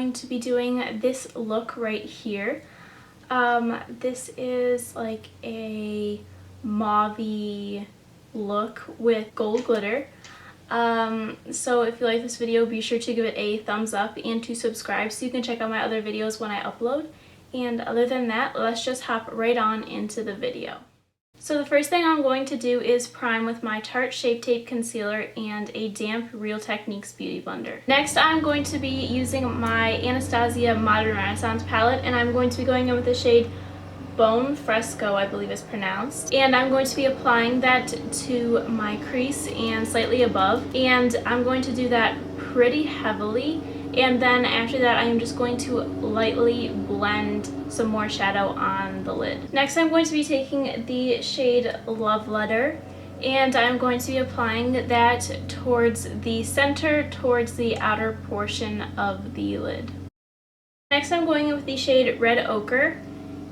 going to be doing this look right here. This is like a mauve-y look with gold glitter. So if you like this video, be sure to give it a thumbs up and to subscribe so you can check out my other videos when I upload. And other than that, let's just hop right on into the video. So the first thing I'm going to do is prime with my Tarte Shape Tape Concealer and a damp Real Techniques Beauty Blender. Next, I'm going to be using my Anastasia Modern Renaissance palette, and I'm going to be going in with the shade Bone Fresco, I believe is pronounced. And I'm going to be applying that to my crease and slightly above. And I'm going to do that pretty heavily. And then after that, I am just going to lightly blend some more shadow on the lid. Next, I'm going to be taking the shade Love Letter, and I'm going to be applying that towards the center, towards the outer portion of the lid. Next, I'm going in with the shade Red Ochre,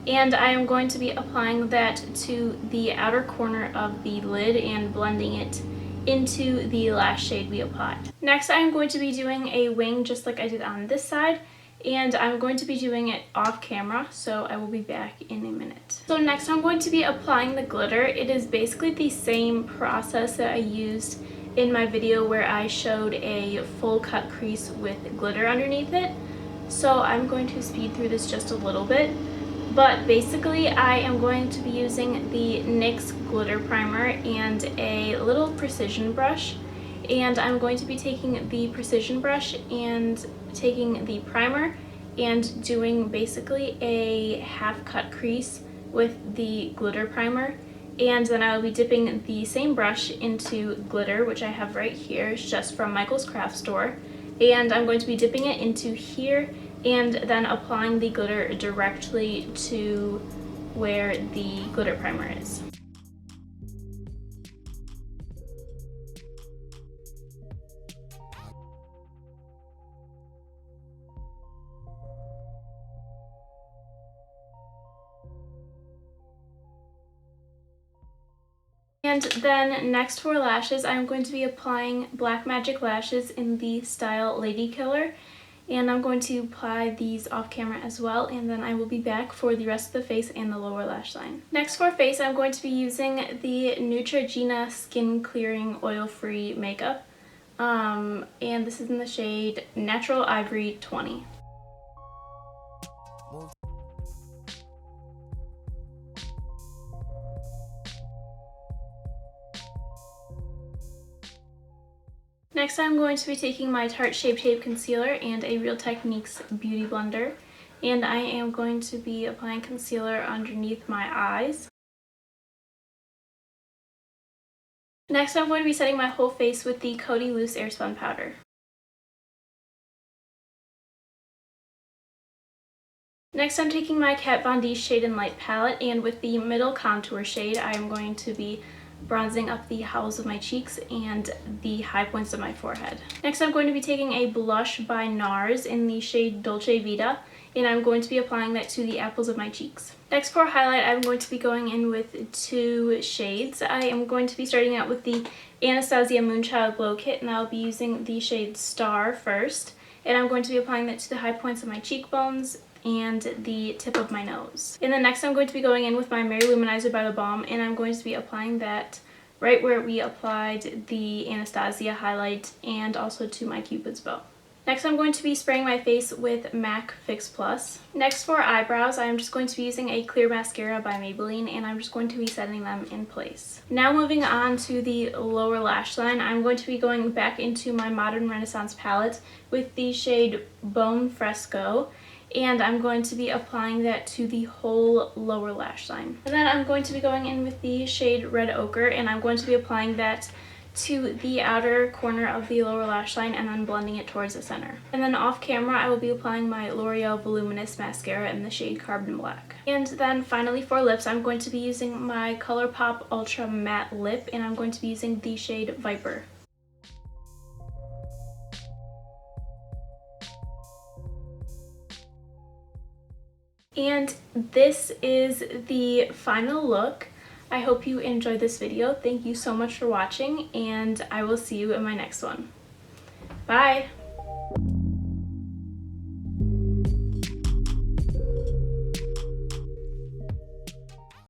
and I am going to be applying that to the outer corner of the lid and blending it into the last shade we applied. Next, I'm going to be doing a wing just like I did on this side, and I'm going to be doing it off camera, so I will be back in a minute. So next, I'm going to be applying the glitter. It is basically the same process that I used in my video where I showed a full cut crease with glitter underneath it. So I'm going to speed through this just a little bit. But basically, I am going to be using the NYX glitter primer and a little precision brush. And I'm going to be taking the precision brush and taking the primer and doing basically a half cut crease with the glitter primer. And then I will be dipping the same brush into glitter, which I have right here. It's just from Michael's Craft Store. And I'm going to be dipping it into here and then applying the glitter directly to where the glitter primer is. And then next for lashes, I'm going to be applying Black Magic Lashes in the style Lady Killer. And I'm going to apply these off camera as well, and then I will be back for the rest of the face and the lower lash line. Next for face, I'm going to be using the Neutrogena Skin Clearing Oil-Free Makeup. And this is in the shade Natural Ivory 20. Next, I'm going to be taking my Tarte Shape Tape Concealer and a Real Techniques Beauty Blender, and I am going to be applying concealer underneath my eyes. Next, I'm going to be setting my whole face with the Coty Loose Airspun Powder. Next, I'm taking my Kat Von D Shade and Light palette, and with the middle contour shade, I am going to be bronzing up the hollows of my cheeks and the high points of my forehead. Next, I'm going to be taking a blush by NARS in the shade Dolce Vita, and I'm going to be applying that to the apples of my cheeks. Next, for highlight, I'm going to be going in with two shades. I am going to be starting out with the Anastasia Moonchild Glow Kit, and I'll be using the shade Star first, and I'm going to be applying that to the high points of my cheekbones and the tip of my nose. And then next, I'm going to be going in with my Mary Luminizer by The Balm, and I'm going to be applying that right where we applied the Anastasia highlight and also to my Cupid's bow. Next, I'm going to be spraying my face with MAC Fix Plus. Next, for eyebrows, I'm just going to be using a clear mascara by Maybelline, and I'm just going to be setting them in place. Now moving on to the lower lash line, I'm going to be going back into my Modern Renaissance palette with the shade Bone Fresco, and I'm going to be applying that to the whole lower lash line. And then I'm going to be going in with the shade Red Ochre, and I'm going to be applying that to the outer corner of the lower lash line and then blending it towards the center. And then off camera, I will be applying my L'Oreal Voluminous Mascara in the shade Carbon Black. And then finally for lips, I'm going to be using my ColourPop Ultra Matte Lip, and I'm going to be using the shade Viper. And this is the final look. I hope you enjoyed this video. Thank you so much for watching, and I will see you in my next one. Bye!